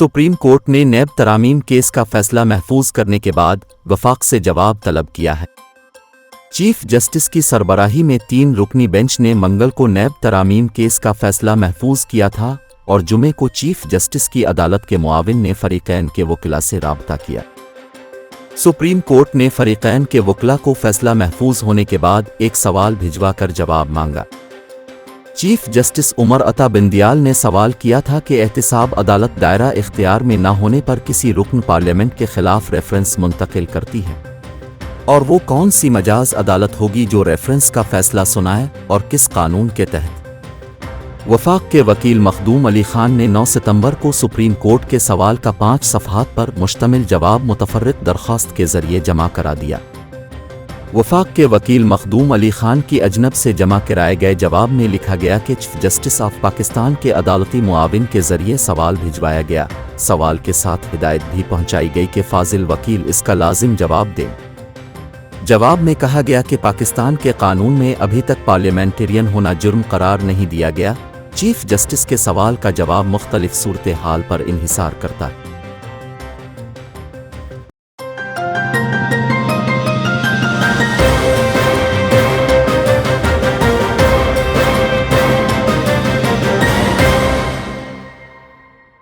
Supreme court ने नैब तरामीम case का फैसला महफूज करने के बाद वफाक से जवाब तलब किया है। चीफ जस्टिस की सरबराही में 3 रुकनी बेंच ने मंगल को नैब तरामीम केस का फैसला महफूज किया था और जुमे को चीफ जस्टिस की अदालत के मुआविन ने फरीकैन के वकीला से राब्ता किया। सुप्रीम कोर्ट ने फरीकैन के वकीला को फैसला महफूज होने के बाद एक सवाल भिजवा कर जवाब मांगा। चीफ जस्टिस उमर अता बिंदियाल ने सवाल किया था कि एहतिसाब अदालत दायरा इख्तियार में न होने पर किसी रुकन पार्लियामेंट के खिलाफ रेफरेंस मुंतकिल करती है और वो कौन सी मजाज अदालत होगी जो रेफरेंस का फैसला सुनाए और किस कानून के तहत। वफाक के वकील मखदूम अली खान ने 9 सितंबर को सुप्रीम कोर्ट के सवाल का 5 सफ़हात पर मुश्तमिल जवाब मुतफर्रिक दरख्वास्त के जरिए जमा करा दिया। वफाक के वकील मखदूम अली खान की अजनब से जमा कराए गए जवाब में लिखा गया कि चीफ जस्टिस ऑफ पाकिस्तान के अदालती मुआविन के जरिए सवाल भिजवाया गया। सवाल के साथ हिदायत भी पहुंचाई गई कि फाजिल वकील इसका लाजिम जवाब दें। जवाब में कहा गया कि पाकिस्तान के कानून में अभी तक पार्लियामेंटेरियन होना जुर्म करार नहीं दिया गया। चीफ जस्टिस के सवाल का जवाब मुख्तलिफ सूरत हाल पर इन्हिसार करता है।